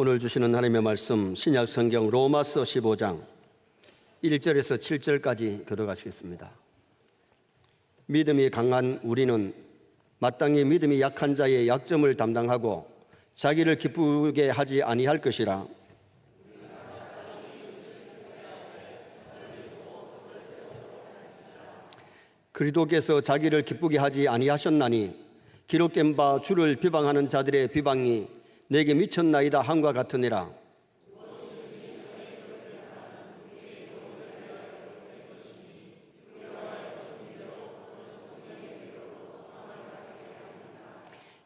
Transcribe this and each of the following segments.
오늘 주시는 하나님의 말씀 신약 성경 로마서 15장 1절에서 7절까지 교독하시겠습니다. 믿음이 강한 우리는 마땅히 믿음이 약한 자의 약점을 담당하고 자기를 기쁘게 하지 아니할 것이라. 그리스도께서 자기를 기쁘게 하지 아니하셨나니 기록된 바 주를 비방하는 자들의 비방이 내게 미쳤나이다 함과 같으니라.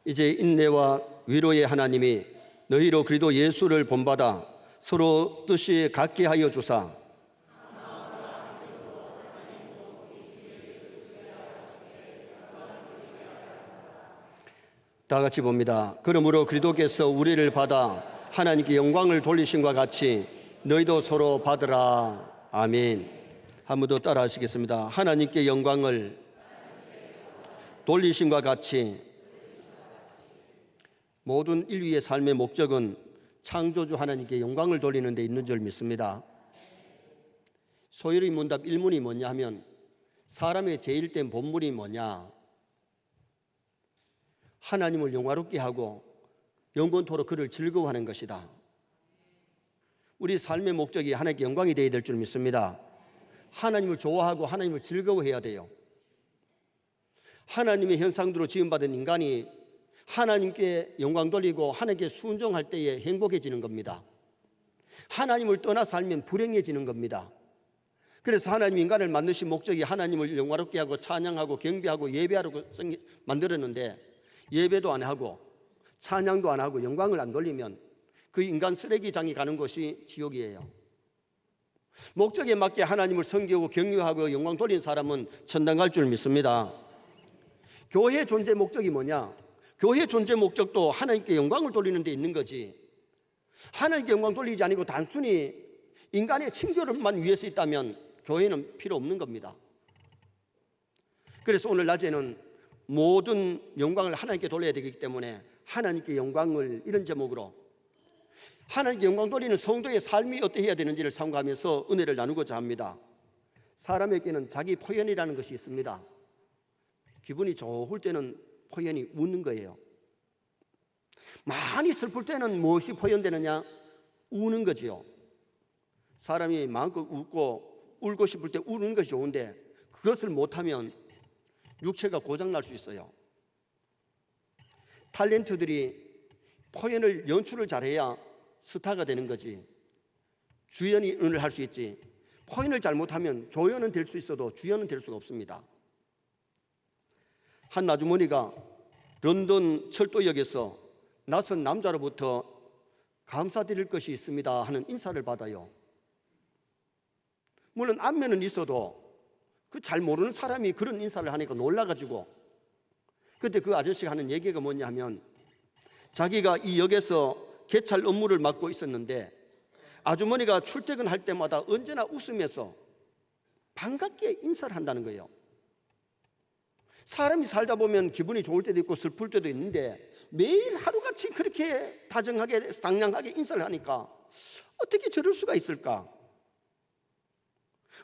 이제 인내와 위로의 하나님이 너희로 그리스도 예수를 본받아 서로 뜻이 같게 하여 주사 다 같이 봅니다. 그러므로 그리스도께서 우리를 받아 하나님께 영광을 돌리심과 같이 너희도 서로 받으라. 아멘. 한 번 더 따라 하시겠습니다. 하나님께 영광을 돌리심과 같이. 모든 인류의 삶의 목적은 창조주 하나님께 영광을 돌리는 데 있는 줄 믿습니다. 소요리 문답 1문이 뭐냐 하면 사람의 제일된 본분이 뭐냐? 하나님을 영화롭게 하고 영원토록 그를 즐거워하는 것이다. 우리 삶의 목적이 하나님께 영광이 되어야 될 줄 믿습니다. 하나님을 좋아하고 하나님을 즐거워해야 돼요. 하나님의 현상대로 지음받은 인간이 하나님께 영광 돌리고 하나님께 순종할 때에 행복해지는 겁니다. 하나님을 떠나 살면 불행해지는 겁니다. 그래서 하나님 인간을 만드신 목적이 하나님을 영화롭게 하고 찬양하고 경배하고 예배하라고 만들었는데 예배도 안 하고 찬양도 안 하고 영광을 안 돌리면 그 인간 쓰레기장이 가는 곳이 지옥이에요. 목적에 맞게 하나님을 섬기고 경외하고 영광 돌린 사람은 천당 갈 줄 믿습니다. 교회 존재 목적이 뭐냐? 교회 존재 목적도 하나님께 영광을 돌리는 데 있는 거지. 하나님께 영광 돌리지 아니고 단순히 인간의 칭조를만 위해서 있다면 교회는 필요 없는 겁니다. 그래서 오늘 낮에는 모든 영광을 하나님께 돌려야 되기 때문에 하나님께 영광을 이런 제목으로 하나님께 영광 돌리는 성도의 삶이 어떠해야 되는지를 삼가하면서 은혜를 나누고자 합니다. 사람에게는 자기 표현이라는 것이 있습니다. 기분이 좋을 때는 표현이 웃는 거예요. 많이 슬플 때는 무엇이 표현되느냐? 우는 거지요. 사람이 마음껏 웃고 울고 싶을 때 우는 것이 좋은데 그것을 못하면 육체가 고장날 수 있어요. 탤런트들이 표현을 연출을 잘해야 스타가 되는 거지. 주연을 할 수 있지. 표현을 잘못하면 조연은 될 수 있어도 주연은 될 수가 없습니다. 한 아주머니가 런던 철도역에서 낯선 남자로부터 감사드릴 것이 있습니다 하는 인사를 받아요. 물론 안면은 있어도 그 잘 모르는 사람이 그런 인사를 하니까 놀라가지고 그때 그 아저씨가 하는 얘기가 뭐냐 하면 자기가 이 역에서 개찰 업무를 맡고 있었는데 아주머니가 출퇴근할 때마다 언제나 웃으면서 반갑게 인사를 한다는 거예요. 사람이 살다 보면 기분이 좋을 때도 있고 슬플 때도 있는데 매일 하루같이 그렇게 다정하게 상냥하게 인사를 하니까 어떻게 저럴 수가 있을까?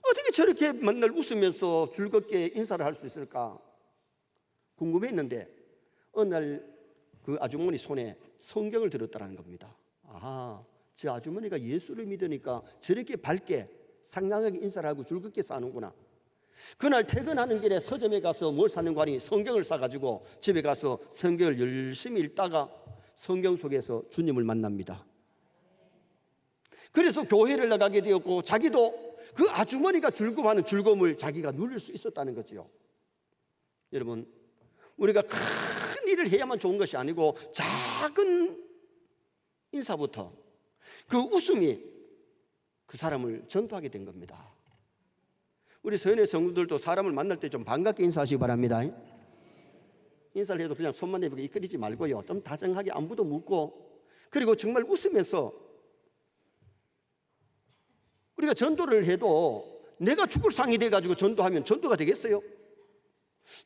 어떻게 저렇게 맨날 웃으면서 즐겁게 인사를 할 수 있을까 궁금했는데 어느 날 그 아주머니 손에 성경을 들었다는 겁니다. 아하, 저 아주머니가 예수를 믿으니까 저렇게 밝게 상냥하게 인사를 하고 즐겁게 사는구나. 그날 퇴근하는 길에 서점에 가서 뭘 사는가 하니 성경을 사가지고 집에 가서 성경을 열심히 읽다가 성경 속에서 주님을 만납니다. 그래서 교회를 나가게 되었고 자기도 그 아주머니가 즐거워하는 즐거움을 자기가 누릴 수 있었다는 거죠. 여러분, 우리가 큰 일을 해야만 좋은 것이 아니고 작은 인사부터 그 웃음이 그 사람을 전도하게 된 겁니다. 우리 서연의 성도들도 사람을 만날 때 좀 반갑게 인사하시기 바랍니다. 인사를 해도 그냥 손만 내밀고 이끌이지 말고요, 좀 다정하게 안부도 묻고 그리고 정말 웃으면서 우리가 전도를 해도 내가 죽을 상이 돼가지고 전도하면 전도가 되겠어요?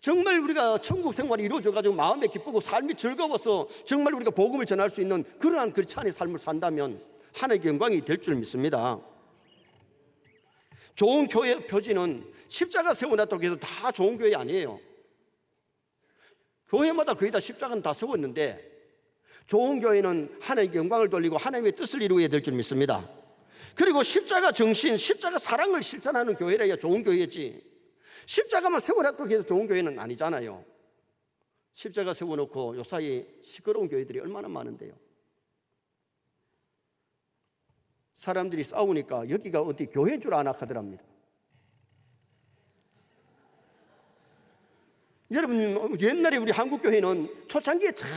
정말 우리가 천국 생활이 이루어져가지고 마음에 기쁘고 삶이 즐거워서 정말 우리가 복음을 전할 수 있는 그러한 그리스도인의 삶을 산다면 하나님의 영광이 될 줄 믿습니다. 좋은 교회 표지는 십자가 세워놨다고 해서 다 좋은 교회 아니에요. 교회마다 거의 다 십자가는 다 세웠는데 좋은 교회는 하나님께 영광을 돌리고 하나님의 뜻을 이루어야 될 줄 믿습니다. 그리고 십자가 정신, 십자가 사랑을 실천하는 교회라야 좋은 교회지, 십자가만 세워놨다고 해서 좋은 교회는 아니잖아요. 십자가 세워놓고 요사이 시끄러운 교회들이 얼마나 많은데요. 사람들이 싸우니까 여기가 어디 교회인 줄 아나 하더랍니다. 여러분, 옛날에 우리 한국 교회는 초창기에 참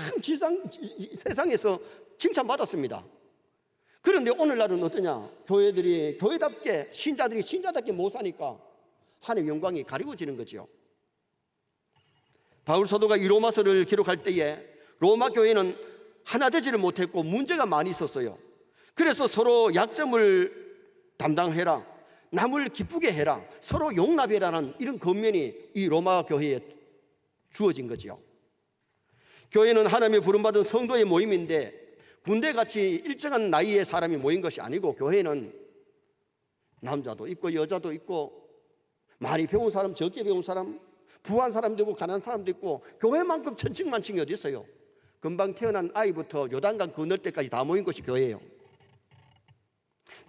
세상에서 칭찬받았습니다. 그런데 오늘날은 어떠냐? 교회들이 교회답게, 신자들이 신자답게 못 사니까 하나님의 영광이 가리워지는 거죠. 바울 사도가 이 로마서를 기록할 때에 로마 교회는 하나 되지를 못했고 문제가 많이 있었어요. 그래서 서로 약점을 담당해라, 남을 기쁘게 해라, 서로 용납해라는 이런 권면이 이 로마 교회에 주어진 거죠. 교회는 하나님의 부름받은 성도의 모임인데 군대같이 일정한 나이의 사람이 모인 것이 아니고, 교회는 남자도 있고 여자도 있고 많이 배운 사람, 적게 배운 사람, 부한 사람도 있고 가난한 사람도 있고, 교회만큼 천층만층이 어디 있어요. 금방 태어난 아이부터 요단강 건널 때까지 다 모인 것이 교회예요.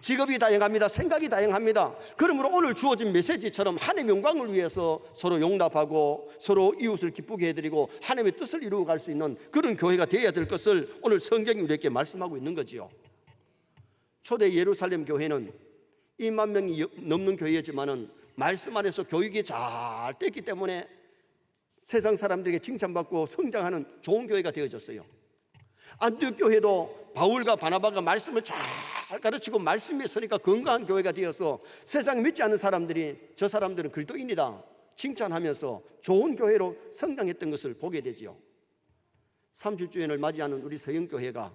직업이 다양합니다. 생각이 다양합니다. 그러므로 오늘 주어진 메시지처럼 하나님의 영광을 위해서 서로 용납하고 서로 이웃을 기쁘게 해드리고 하나님의 뜻을 이루어 갈 수 있는 그런 교회가 되어야 될 것을 오늘 성경이 우리에게 말씀하고 있는 거지요. 초대 예루살렘 교회는 2만 명이 넘는 교회였지만은 말씀 안에서 교육이 잘 됐기 때문에 세상 사람들에게 칭찬받고 성장하는 좋은 교회가 되어졌어요. 안디옥 교회도 바울과 바나바가 말씀을 잘 가르치고 말씀에 서니까 건강한 교회가 되어서 세상 믿지 않는 사람들이 저 사람들은 그리스도인이다 칭찬하면서 좋은 교회로 성장했던 것을 보게 되지요. 30주년을 맞이하는 우리 서영교회가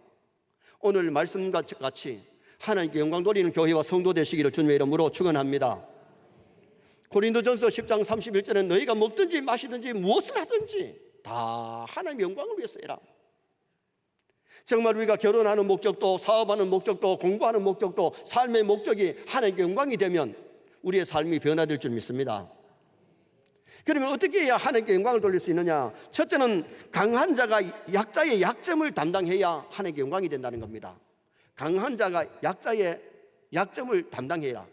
오늘 말씀과 같이 하나님께 영광 돌리는 교회와 성도 되시기를 주님의 이름으로 축원합니다. 고린도전서 10장 31절에 너희가 먹든지 마시든지 무엇을 하든지 다 하나님의 영광을 위해서 해라. 정말 우리가 결혼하는 목적도, 사업하는 목적도, 공부하는 목적도, 삶의 목적이 하나님께 영광이 되면 우리의 삶이 변화될 줄 믿습니다. 그러면 어떻게 해야 하나님께 영광을 돌릴 수 있느냐? 첫째는 강한 자가 약자의 약점을 담당해야 하나님께 영광이 된다는 겁니다. 강한 자가 약자의 약점을 담당해라.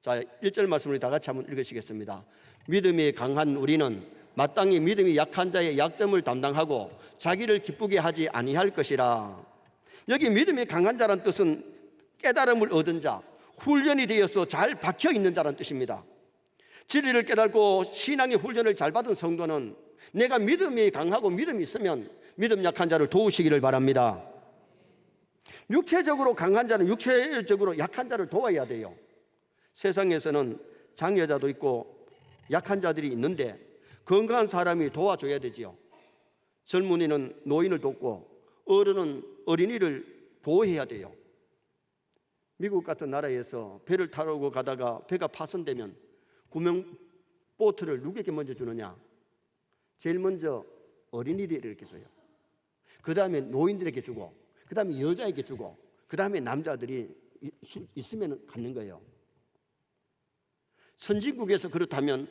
자, 1절 말씀을 다 같이 한번 읽으시겠습니다. 믿음이 강한 우리는 마땅히 믿음이 약한 자의 약점을 담당하고 자기를 기쁘게 하지 아니할 것이라. 여기 믿음이 강한 자란 뜻은 깨달음을 얻은 자, 훈련이 되어서 잘 박혀 있는 자란 뜻입니다. 진리를 깨닫고 신앙의 훈련을 잘 받은 성도는 내가 믿음이 강하고 믿음이 있으면 믿음 약한 자를 도우시기를 바랍니다. 육체적으로 강한 자는 육체적으로 약한 자를 도와야 돼요. 세상에서는 장애자도 있고 약한 자들이 있는데 건강한 사람이 도와줘야 되지요. 젊은이는 노인을 돕고 어른은 어린이를 보호해야 돼요. 미국 같은 나라에서 배를 타고 가다가 배가 파손되면 구명 보트를 누구에게 먼저 주느냐? 제일 먼저 어린이들에게 줘요. 그 다음에 노인들에게 주고, 그 다음에 여자에게 주고, 그 다음에 남자들이 있으면 갖는 거예요. 선진국에서 그렇다면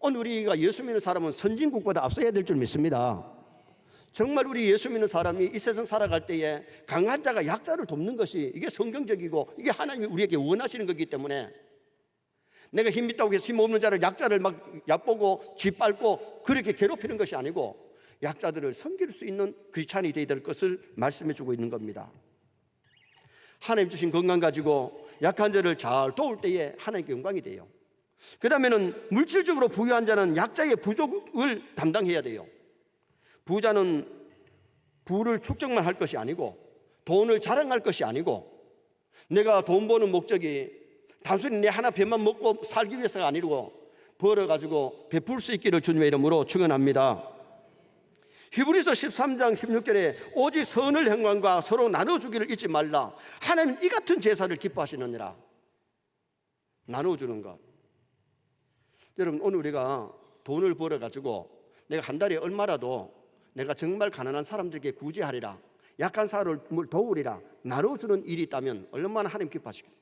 오늘 우리가 예수 믿는 사람은 선진국보다 앞서야 될 줄 믿습니다. 정말 우리 예수 믿는 사람이 이 세상 살아갈 때에 강한 자가 약자를 돕는 것이 이게 성경적이고 이게 하나님이 우리에게 원하시는 거기 때문에 내가 힘 있다고 해서 힘 없는 자를 약자를 막 얕보고 짓밟고 그렇게 괴롭히는 것이 아니고 약자들을 섬길 수 있는 크리스찬이 되어야 될 것을 말씀해 주고 있는 겁니다. 하나님 주신 건강 가지고 약한 자를 잘 도울 때에 하나님께 영광이 돼요. 그 다음에는 물질적으로 부유한 자는 약자의 부족을 담당해야 돼요. 부자는 부를 축적만 할 것이 아니고 돈을 자랑할 것이 아니고 내가 돈 버는 목적이 단순히 내 하나 배만 먹고 살기 위해서가 아니고 벌어가지고 베풀 수 있기를 주님의 이름으로 축원합니다. 히브리서 13장 16절에 오직 선을 행함과 서로 나눠주기를 잊지 말라. 하나님 이 같은 제사를 기뻐하시느니라. 나눠주는 것. 여러분 오늘 우리가 돈을 벌어가지고 내가 한 달에 얼마라도 내가 정말 가난한 사람들에게 구제하리라, 약한 사람을 도우리라 나눠주는 일이 있다면 얼마나 하나님 기뻐하시겠어요.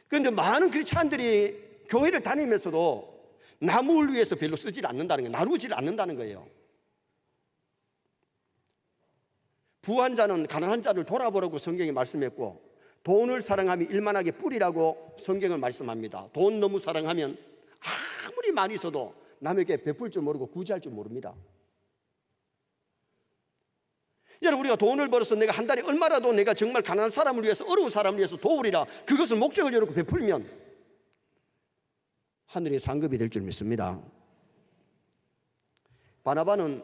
그런데 많은 크리스찬들이 교회를 다니면서도 남을 위해서 별로 쓰질 않는다는 거예요. 나누질 않는다는 거예요. 부한 자는 가난한 자를 돌아보라고 성경이 말씀했고, 돈을 사랑하면 일만하게 뿌리라고 성경은 말씀합니다. 돈 너무 사랑하면 아무리 많이 있어도 남에게 베풀 줄 모르고 구제할 줄 모릅니다. 여러분, 우리가 돈을 벌어서 내가 한 달에 얼마라도 내가 정말 가난한 사람을 위해서, 어려운 사람을 위해서 도우리라, 그것을 목적을 열고 베풀면 하늘의 상급이 될 줄 믿습니다. 바나바는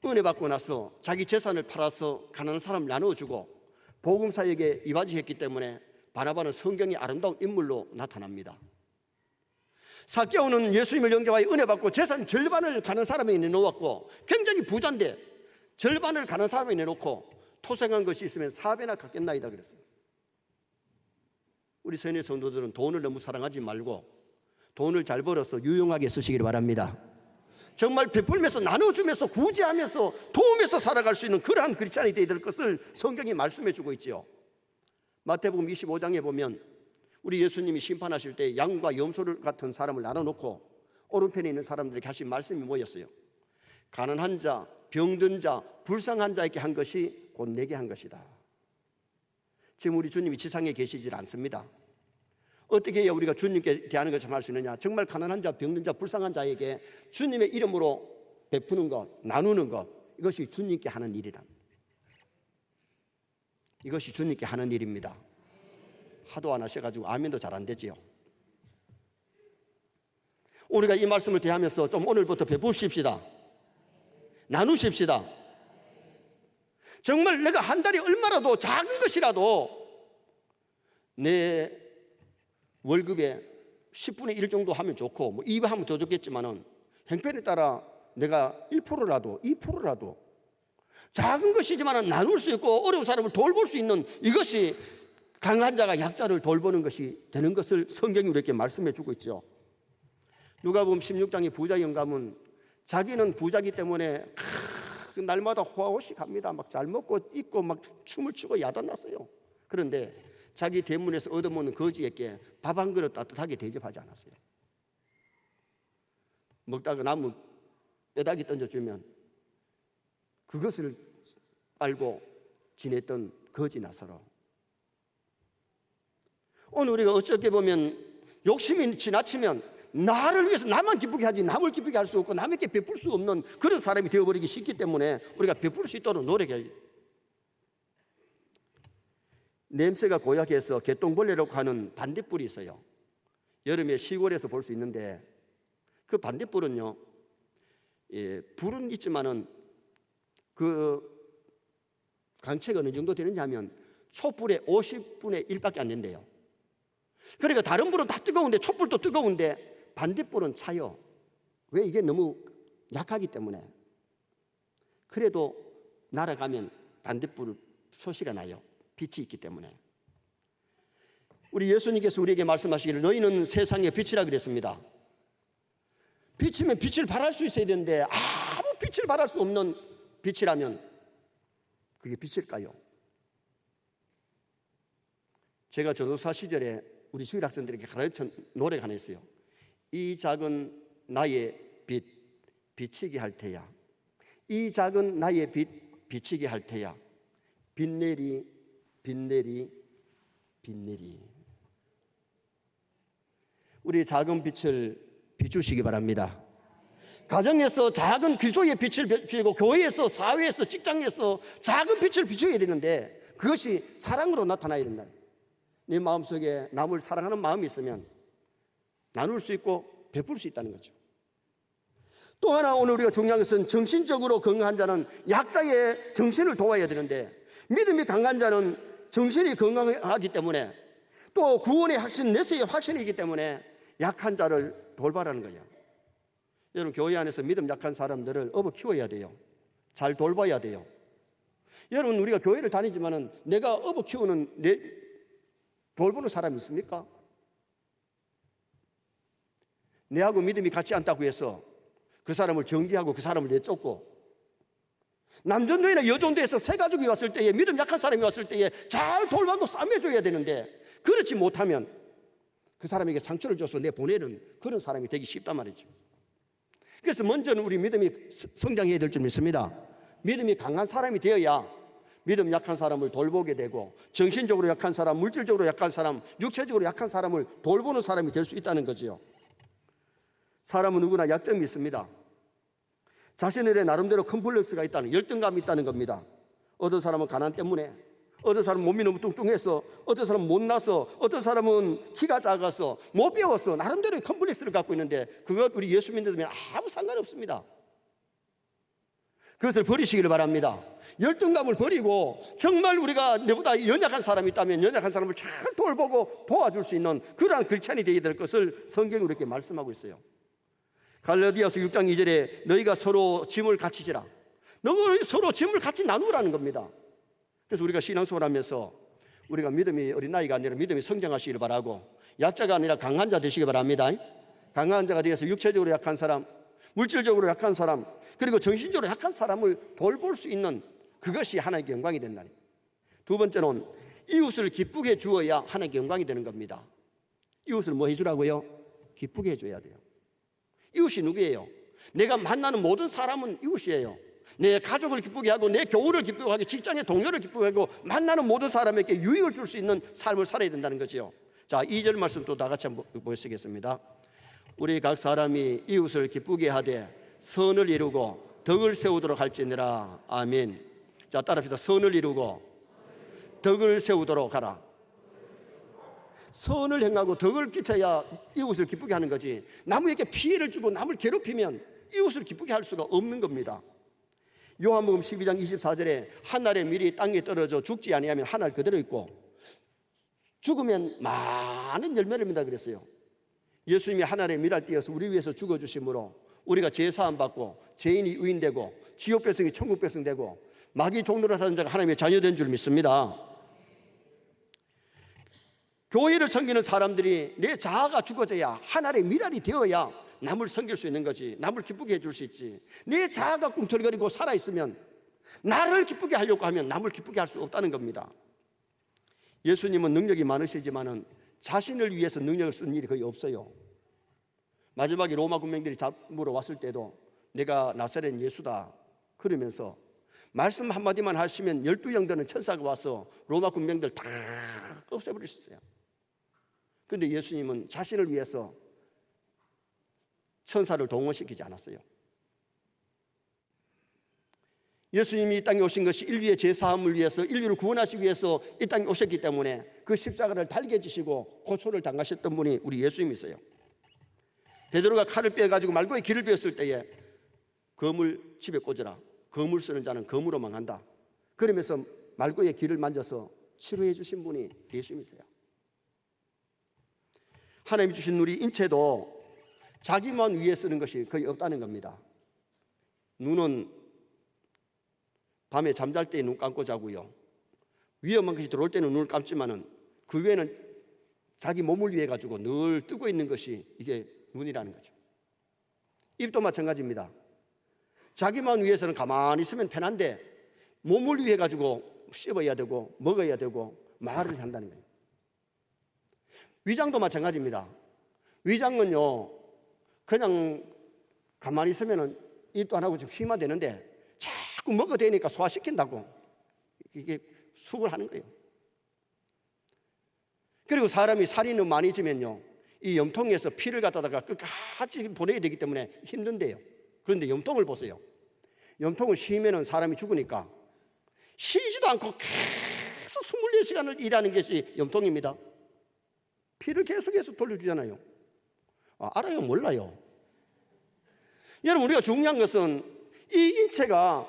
은혜 받고 나서 자기 재산을 팔아서 가난한 사람을 나눠주고 복음사역에 이바지했기 때문에 바나바는 성경의 아름다운 인물로 나타납니다. 삭개오는 예수님을 영접하여 은혜 받고 재산 절반을 가난한 사람에게 내놓았고, 굉장히 부자인데 절반을 가난한 사람에게 내놓고 토생한 것이 있으면 4배나 갚겠나이다 그랬어요. 우리 선의 성도들은 돈을 너무 사랑하지 말고 돈을 잘 벌어서 유용하게 쓰시기를 바랍니다. 정말 베풀면서 나눠주면서 구제하면서 도우면서 살아갈 수 있는 그러한 크리스찬이 되어야 될 것을 성경이 말씀해 주고 있죠. 마태복음 25장에 보면 우리 예수님이 심판하실 때 양과 염소를 같은 사람을 나눠놓고 오른편에 있는 사람들에게 하신 말씀이 뭐였어요? 가난한 자, 병든 자, 불쌍한 자에게 한 것이 곧 내게 한 것이다. 지금 우리 주님이 지상에 계시질 않습니다. 어떻게 해야 우리가 주님께 대하는 것을 할 수 있느냐? 정말 가난한 자, 병든 자, 불쌍한 자에게 주님의 이름으로 베푸는 것, 나누는 것, 이것이 주님께 하는 일이란, 이것이 주님께 하는 일입니다. 하도 안 하셔가지고 아멘도 잘 안 되지요. 우리가 이 말씀을 대하면서 좀 오늘부터 베푸십시다. 나누십시다. 정말 내가 한 달에 얼마라도 작은 것이라도 내 월급의 10분의 1 정도 하면 좋고, 뭐 2배 하면 더 좋겠지만은 형편에 따라 내가 1%라도 2%라도 작은 것이지만 나눌 수 있고 어려운 사람을 돌볼 수 있는, 이것이 강한 자가 약자를 돌보는 것이 되는 것을 성경이 우리에게 말씀해 주고 있죠. 누가복음 16장의 부자 영감은 자기는 부자기 때문에 날마다 호화호식 합니다. 막 잘 먹고 입고 막 춤을 추고 야단났어요. 그런데 자기 대문에서 얻어먹는 거지에게 밥 한 그릇 따뜻하게 대접하지 않았어요. 먹다가 남은 뼈다귀 던져주면 그것을 빨고 지냈던 거지 나서로. 오늘 우리가 어떻게 보면 욕심이 지나치면 나를 위해서 나만 기쁘게 하지 남을 기쁘게 할 수 없고 남에게 베풀 수 없는 그런 사람이 되어버리기 쉽기 때문에 우리가 베풀 수 있도록 노력해야 해요. 냄새가 고약해서 개똥벌레라고 하는 반딧불이 있어요. 여름에 시골에서 볼 수 있는데 그 반딧불은요, 불은 있지만은 그 강체가 어느 정도 되느냐 하면 촛불의 50분의 1밖에 안 된대요. 그러니까 다른 불은 다 뜨거운데 촛불도 뜨거운데 반딧불은 차요. 왜? 이게 너무 약하기 때문에. 그래도 날아가면 반딧불 소시가 나요. 빛이 있기 때문에. 우리 예수님께서 우리에게 말씀하시기를 너희는 세상의 빛이라 그랬습니다. 빛이면 빛을 발할 수 있어야 되는데 아무 빛을 발할 수 없는 빛이라면 그게 빛일까요? 제가 전도사 시절에 우리 주일 학생들에게 가르친 노래가 하나 있어요. 이 작은 나의 빛 비치게 할 테야. 이 작은 나의 빛 비치게 할 테야. 빛내리 빛내리 빛내리. 우리 작은 빛을 비추시기 바랍니다. 가정에서 작은 그리스도의 빛을 비추고 교회에서 사회에서 직장에서 작은 빛을 비춰야 되는데 그것이 사랑으로 나타나야 된다. 내 마음속에 남을 사랑하는 마음이 있으면 나눌 수 있고 베풀 수 있다는 거죠. 또 하나 오늘 우리가 중요한 것은 정신적으로 건강한 자는 약자의 정신을 도와야 되는데 믿음이 강한 자는 정신이 건강하기 때문에 또 구원의 확신, 내세의 확신이기 때문에 약한 자를 돌봐라는 거예요. 여러분 교회 안에서 믿음 약한 사람들을 업어 키워야 돼요. 잘 돌봐야 돼요. 여러분 우리가 교회를 다니지만은 내가 업어 키우는 돌보는 사람이 있습니까? 내하고 믿음이 같지 않다고 해서 그 사람을 정죄하고 그 사람을 내쫓고, 남전도회나 여전도에서 새 가족이 왔을 때에, 믿음 약한 사람이 왔을 때에 잘 돌보고 싸매줘야 되는데, 그렇지 못하면 그 사람에게 상처를 줘서 내보내는 그런 사람이 되기 쉽단 말이죠. 그래서 먼저는 우리 믿음이 성장해야 될 줄 믿습니다. 믿음이 강한 사람이 되어야 믿음 약한 사람을 돌보게 되고, 정신적으로 약한 사람, 물질적으로 약한 사람, 육체적으로 약한 사람을 돌보는 사람이 될 수 있다는 거지요. 사람은 누구나 약점이 있습니다. 자신들의 나름대로 컴플렉스가 있다는, 열등감이 있다는 겁니다. 어떤 사람은 가난 때문에, 어떤 사람은 몸이 너무 뚱뚱해서, 어떤 사람은 못나서, 어떤 사람은 키가 작아서, 못 배워서 나름대로의 컴플렉스를 갖고 있는데, 그것 우리 예수 믿으면 아무 상관없습니다. 그것을 버리시기를 바랍니다. 열등감을 버리고 정말 우리가 내보다 연약한 사람이 있다면 연약한 사람을 잘 돌보고 도와줄 수 있는 그러한 크리스찬이 되어야 될 것을 성경이 이렇게 말씀하고 있어요. 갈라디아서 6장 2절에 너희가 서로 짐을 같이 지라. 너무 서로 짐을 같이 나누라는 겁니다. 그래서 우리가 신앙생활 하면서 우리가 믿음이 어린아이가 아니라 믿음이 성장하시기를 바라고, 약자가 아니라 강한 자 되시기 바랍니다. 강한 자가 되어서 육체적으로 약한 사람, 물질적으로 약한 사람, 그리고 정신적으로 약한 사람을 돌볼 수 있는 그것이 하나님께 영광이 된다니. 두 번째는 이웃을 기쁘게 주어야 하나님께 영광이 되는 겁니다. 이웃을 뭐 해주라고요? 기쁘게 해줘야 돼요. 이웃이 누구예요? 내가 만나는 모든 사람은 이웃이에요. 내 가족을 기쁘게 하고, 내 교우를 기쁘게 하고, 직장의 동료를 기쁘게 하고, 만나는 모든 사람에게 유익을 줄 수 있는 삶을 살아야 된다는 거죠. 자, 2절 말씀 또 다 같이 한번 보시겠습니다. 우리 각 사람이 이웃을 기쁘게 하되 선을 이루고 덕을 세우도록 할지니라. 아멘. 자, 따라합시다. 선을 이루고 덕을 세우도록 하라. 선을 행하고 덕을 끼쳐야 이웃을 기쁘게 하는 거지, 남에게 피해를 주고 남을 괴롭히면 이웃을 기쁘게 할 수가 없는 겁니다. 요한복음 12장 24절에 한 알의 밀이 땅에 떨어져 죽지 아니하면 한 알 그대로 있고 죽으면 많은 열매를 맺는다 그랬어요. 예수님이 한 알의 밀알 띄어서 우리 위해서 죽어주심으로 우리가 죄사함 받고 죄인이 의인되고 지옥 백성이 천국 백성 되고 마귀 종노릇 하는 자가 하나님의 자녀된 줄 믿습니다. 교회를 섬기는 사람들이 내 자아가 죽어져야, 한 알의 밀알이 되어야 남을 섬길 수 있는 거지, 남을 기쁘게 해줄 수 있지. 내 자아가 꿈틀거리고 살아있으면, 나를 기쁘게 하려고 하면 남을 기쁘게 할 수 없다는 겁니다. 예수님은 능력이 많으시지만은 자신을 위해서 능력을 쓴 일이 거의 없어요. 마지막에 로마 군병들이 잡으러 왔을 때도 내가 나사렛 예수다 그러면서 말씀 한마디만 하시면 12형 되는 천사가 와서 로마 군병들 다 없애버리셨어요. 그런데 예수님은 자신을 위해서 천사를 동원시키지 않았어요. 예수님이 이 땅에 오신 것이 인류의 죄사함을 위해서, 인류를 구원하시기 위해서 이 땅에 오셨기 때문에 그 십자가를 달게 지시고 고초를 당하셨던 분이 우리 예수님이세요. 베드로가 칼을 빼가지고 말고의 길을 베었을 때에 검을 집에 꽂으라. 검을 쓰는 자는 검으로 망한다. 그러면서 말고의 길을 만져서 치료해 주신 분이 예수님이세요. 하나님이 주신 우리 인체도 자기만 위해 쓰는 것이 거의 없다는 겁니다. 눈은 밤에 잠잘 때 눈 감고 자고요. 위험한 것이 들어올 때는 눈을 감지만은 그 외에는 자기 몸을 위해 가지고 늘 뜨고 있는 것이 이게 눈이라는 거죠. 입도 마찬가지입니다. 자기만 위해서는 가만히 있으면 편한데 몸을 위해 가지고 씹어야 되고 먹어야 되고 말을 한다는 거예요. 위장도 마찬가지입니다. 위장은요, 그냥 가만히 있으면 입도 안 하고 좀 쉬면 되는데 자꾸 먹어대니까 소화시킨다고 이게 숙을 하는 거예요. 그리고 사람이 살이 너무 많이 찌면요, 이 염통에서 피를 갖다가 끝까지 보내야 되기 때문에 힘든데요. 그런데 염통을 보세요. 염통을 쉬면은 사람이 죽으니까 쉬지도 않고 계속 24시간을 일하는 것이 염통입니다. 피를 계속해서 돌려주잖아요. 알아요? 몰라요? 여러분, 우리가 중요한 것은 이 인체가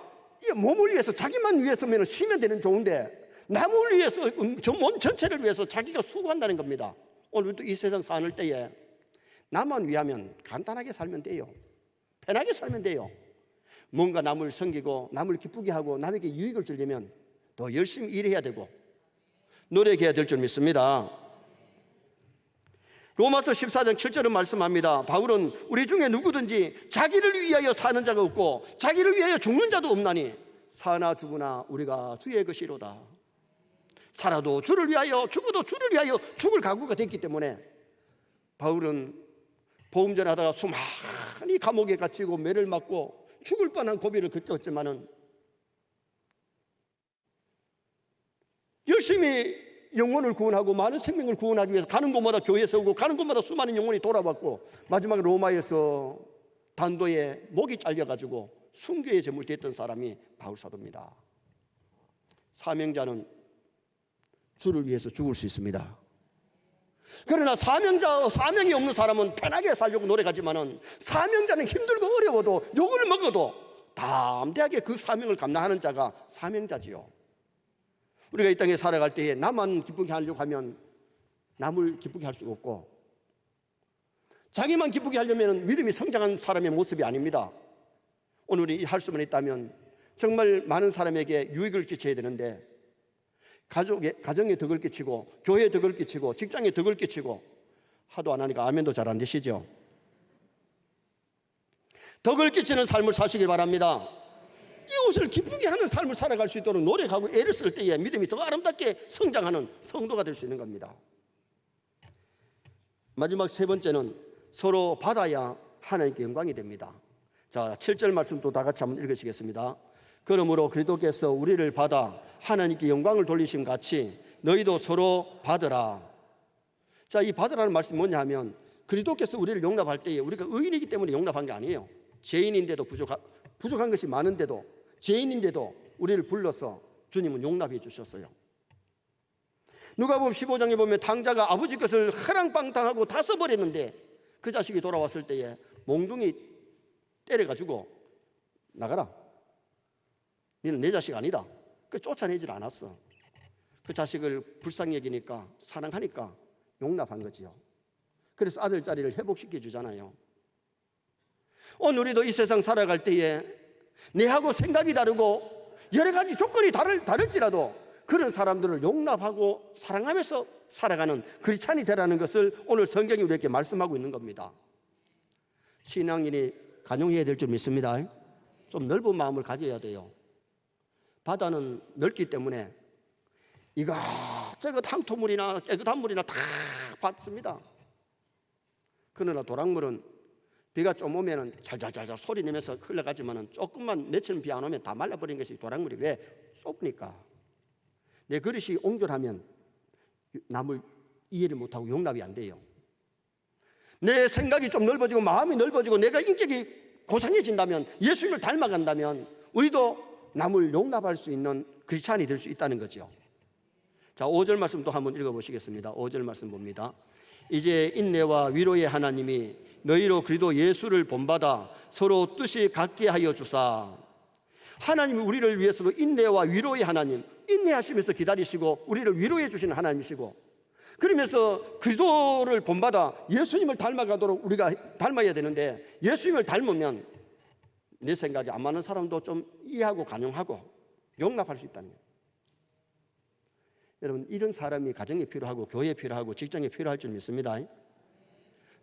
몸을 위해서 자기만 위해서면 쉬면 되는 좋은데 남을 위해서, 몸 전체를 위해서 자기가 수고한다는 겁니다. 오늘도 이 세상 사는 때에 나만 위하면 간단하게 살면 돼요. 편하게 살면 돼요. 뭔가 남을 섬기고 남을 기쁘게 하고 남에게 유익을 주려면 더 열심히 일해야 되고 노력해야 될 줄 믿습니다. 로마서 14장 7절은 말씀합니다. 바울은 우리 중에 누구든지 자기를 위하여 사는 자가 없고 자기를 위하여 죽는 자도 없나니 사나 죽으나 우리가 주의 것이로다. 살아도 주를 위하여 죽어도 주를 위하여 죽을 각오가 됐기 때문에 바울은 복음 전하다가 수많이 감옥에 갇히고 매를 맞고 죽을 뻔한 고비를 겪었지만은 열심히 영혼을 구원하고 많은 생명을 구원하기 위해서 가는 곳마다 교회 세우고 가는 곳마다 수많은 영혼이 돌아왔고 마지막에 로마에서 단도에 목이 잘려가지고 순교의 제물이 됐던 사람이 바울 사도입니다. 사명자는 주를 위해서 죽을 수 있습니다. 그러나 사명이 없는 사람은 편하게 살려고 노력하지만은 사명자는 힘들고 어려워도 욕을 먹어도 담대하게 그 사명을 감당하는 자가 사명자지요. 우리가 이 땅에 살아갈 때에 나만 기쁘게 하려고 하면 남을 기쁘게 할 수가 없고 자기만 기쁘게 하려면 믿음이 성장한 사람의 모습이 아닙니다. 오늘 할 수만 있다면 정말 많은 사람에게 유익을 끼쳐야 되는데 가정에 덕을 끼치고 교회에 덕을 끼치고 직장에 덕을 끼치고 하도 안 하니까 아멘도 잘 안 되시죠? 덕을 끼치는 삶을 사시길 바랍니다. 이웃을 기쁘게 하는 삶을 살아갈 수 있도록 노력하고 애를 쓸 때에 믿음이 더 아름답게 성장하는 성도가 될 수 있는 겁니다. 마지막 세 번째는 서로 받아야 하나님께 영광이 됩니다. 자, 7절 말씀도 다 같이 한번 읽으시겠습니다. 그러므로 그리스도께서 우리를 받아 하나님께 영광을 돌리심 같이 너희도 서로 받으라. 자, 이 받으라는 말씀이 뭐냐 하면 그리스도께서 우리를 용납할 때에 우리가 의인이기 때문에 용납한 게 아니에요. 죄인인데도 부족한 것이 많은데도 죄인인데도 우리를 불러서 주님은 용납해 주셨어요. 누가복음 15장에 보면 탕자가 아버지 것을 허랑방탕하고 다 써버렸는데 그 자식이 돌아왔을 때에 몽둥이 때려가지고 나가라, 너는 내 자식 아니다. 그 쫓아내질 않았어. 그 자식을 불쌍히 여기니까 사랑하니까 용납한 거지요. 그래서 아들 자리를 회복시켜 주잖아요. 오늘 우리도 이 세상 살아갈 때에 내하고 생각이 다르고 여러 가지 조건이 다를지라도 그런 사람들을 용납하고 사랑하면서 살아가는 크리스찬이 되라는 것을 오늘 성경이 우리에게 말씀하고 있는 겁니다. 신앙인이 간용해야 될 줄 믿습니다. 좀 넓은 마음을 가져야 돼요. 바다는 넓기 때문에 이것저것 항토물이나 깨끗한 물이나 다 받습니다. 그러나 도랑물은 비가 좀 오면 잘잘잘잘 소리 내면서 흘러가지만 조금만 며칠 비 안 오면 다 말라버린 것이 도랑물이. 왜? 좁으니까. 내 그릇이 옹졸하면 남을 이해를 못하고 용납이 안 돼요. 내 생각이 좀 넓어지고 마음이 넓어지고 내가 인격이 고상해진다면, 예수님을 닮아간다면 우리도 남을 용납할 수 있는 크리스찬이 될 수 있다는 거죠. 자, 5절 말씀 또 한번 읽어보시겠습니다. 5절 말씀 봅니다. 이제 인내와 위로의 하나님이 너희로 그리스도 예수를 본받아 서로 뜻이 같게 하여 주사. 하나님이 우리를 위해서도 인내와 위로의 하나님, 인내하시면서 기다리시고 우리를 위로해 주시는 하나님이시고, 그러면서 그리스도를 본받아 예수님을 닮아가도록 우리가 닮아야 되는데, 예수님을 닮으면 내 생각이 안 맞는 사람도 좀 이해하고 간용하고 용납할 수 있다는 거예요. 여러분, 이런 사람이 가정에 필요하고 교회에 필요하고 직장에 필요할 줄 믿습니다.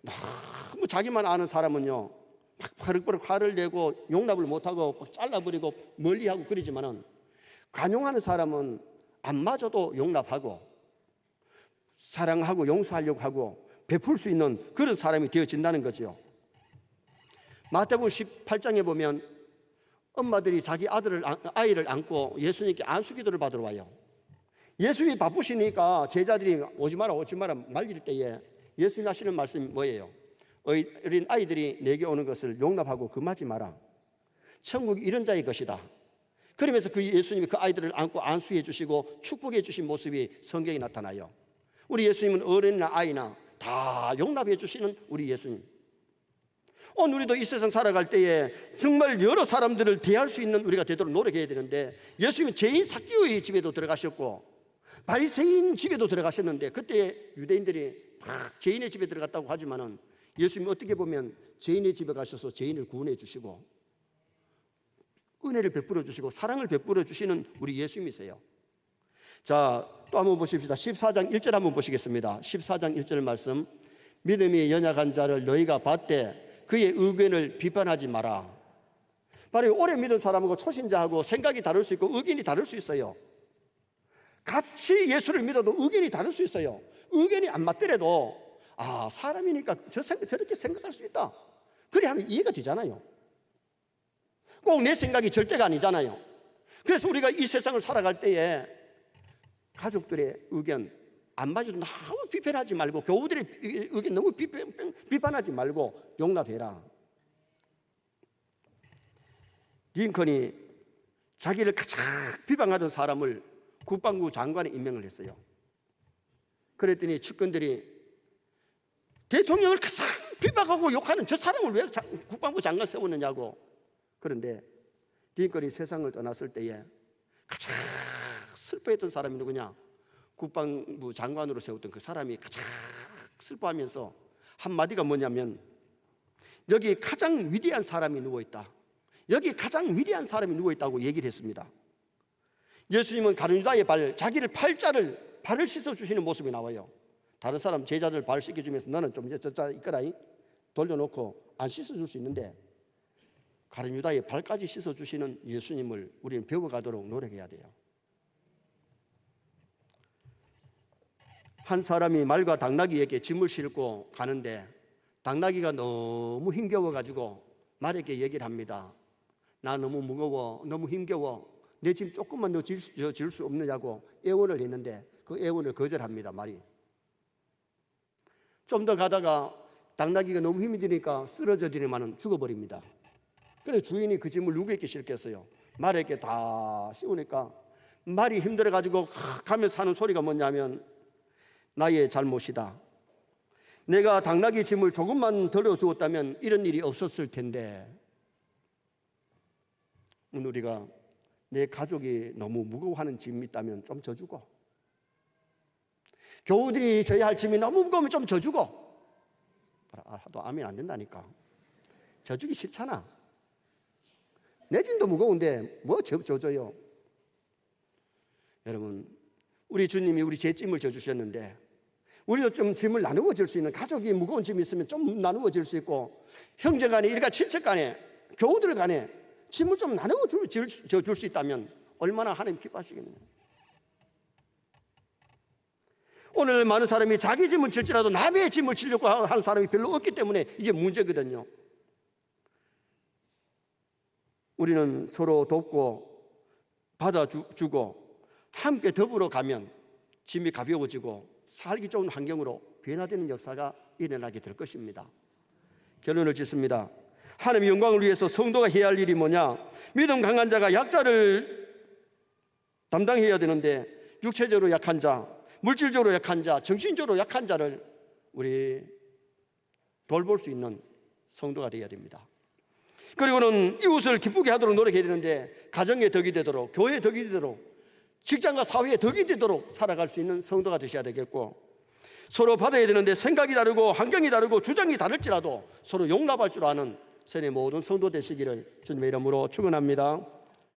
너무 자기만 아는 사람은요 막 버럭버럭 화를 내고 용납을 못하고 막 잘라버리고 멀리하고 그러지만은, 간용하는 사람은 안 맞아도 용납하고 사랑하고 용서하려고 하고 베풀 수 있는 그런 사람이 되어진다는 거죠. 마태복음 18장에 보면 엄마들이 자기 아이를 안고 예수님께 안수기도를 받으러 와요. 예수님이 바쁘시니까 제자들이 오지 마라 말릴 때에 예수님이 하시는 말씀이 뭐예요? 어린 아이들이 내게 오는 것을 용납하고 금하지 마라. 천국이 이런 자의 것이다. 그러면서 그 예수님이 그 아이들을 안고 안수해 주시고 축복해 주신 모습이 성경에 나타나요. 우리 예수님은 어른이나 아이나 다 용납해 주시는 우리 예수님. 오늘 우리도 이 세상 살아갈 때에 정말 여러 사람들을 대할 수 있는 우리가 되도록 노력해야 되는데, 예수님은 죄인 삭개오의 집에도 들어가셨고 바리새인 집에도 들어가셨는데, 그때 유대인들이 막 죄인의 집에 들어갔다고 하지만은 예수님이 어떻게 보면 죄인의 집에 가셔서 죄인을 구원해 주시고 은혜를 베풀어 주시고 사랑을 베풀어 주시는 우리 예수님이세요. 자, 또 한번 보십시다. 14장 1절 한번 보시겠습니다. 14장 1절 말씀. 믿음이 연약한 자를 너희가 봤되 그의 의견을 비판하지 마라. 바로 오래 믿은 사람하고 초신자하고 생각이 다를 수 있고 의견이 다를 수 있어요. 같이 예수를 믿어도 의견이 다를 수 있어요. 의견이 안 맞더라도 사람이니까 저렇게 생각할 수 있다. 그래 하면 이해가 되잖아요. 꼭 내 생각이 절대가 아니잖아요. 그래서 우리가 이 세상을 살아갈 때에 가족들의 의견 안 맞아도 너무 비판하지 말고, 교우들의 의견 너무 비판하지 말고 용납해라. 링컨이 자기를 가장 비방하던 사람을 국방부 장관에 임명을 했어요. 그랬더니 측근들이 대통령을 가장 비방하고 욕하는 저 사람을 왜 국방부 장관 세웠느냐고. 그런데 링컨이 세상을 떠났을 때에 가장 슬퍼했던 사람이 누구냐? 국방부 장관으로 세웠던 그 사람이 가장 슬퍼하면서 한마디가 뭐냐면, 여기 가장 위대한 사람이 누워있다. 여기 가장 위대한 사람이 누워있다고 얘기를 했습니다. 예수님은 가룟 유다의 자기를 발을 씻어주시는 모습이 나와요. 다른 사람 제자들 발 씻겨주면서 너는 좀 저자 이거라 돌려놓고 안 씻어줄 수 있는데, 가룟 유다의 발까지 씻어주시는 예수님을 우리는 배워가도록 노력해야 돼요. 한 사람이 말과 당나귀에게 짐을 싣고 가는데 당나귀가 너무 힘겨워가지고 말에게 얘기를 합니다. 나 너무 무거워, 너무 힘겨워, 내 짐 조금만 더 질 수 없느냐고 애원을 했는데 그 애원을 거절합니다. 말이 좀 더 가다가 당나귀가 너무 힘이 드니까 쓰러져 드니만은 죽어버립니다. 그래서 주인이 그 짐을 누구에게 싣겠어요? 말에게 다 씌우니까 말이 힘들어가지고 가면서 하는 소리가 뭐냐면, 나의 잘못이다. 내가 당나귀 짐을 조금만 덜어 주었다면 이런 일이 없었을 텐데. 우리가 내 가족이 너무 무거워하는 짐이 있다면 좀 져주고, 교우들이 져야 할 짐이 너무 무거우면 좀 져주고. 하도 아멘 안 된다니까. 져주기 싫잖아. 내 짐도 무거운데 뭐 져줘요. 여러분, 우리 주님이 우리 제 짐을 져주셨는데 우리도 좀 짐을 나누어 질 수 있는, 가족이 무거운 짐이 있으면 좀 나누어 질 수 있고, 형제 간에 일가 친척 간에 교우들 간에 짐을 좀 나누어 줄 수 있다면 얼마나 하나님 기뻐하시겠느냐. 오늘 많은 사람이 자기 짐을 질지라도 남의 짐을 지려고 하는 사람이 별로 없기 때문에 이게 문제거든요. 우리는 서로 돕고 받아주고 함께 더불어 가면 짐이 가벼워지고 살기 좋은 환경으로 변화되는 역사가 일어나게 될 것입니다. 결론을 짓습니다. 하나님의 영광을 위해서 성도가 해야 할 일이 뭐냐? 믿음 강한 자가 약자를 담당해야 되는데, 육체적으로 약한 자, 물질적으로 약한 자, 정신적으로 약한 자를 우리 돌볼 수 있는 성도가 되어야 됩니다. 그리고는 이웃을 기쁘게 하도록 노력해야 되는데, 가정에 덕이 되도록, 교회에 덕이 되도록, 직장과 사회에 덕이 되도록 살아갈 수 있는 성도가 되셔야 되겠고, 서로 받아야 되는데 생각이 다르고 환경이 다르고 주장이 다를지라도 서로 용납할 줄 아는 선의 모든 성도 되시기를 주님의 이름으로 축원합니다.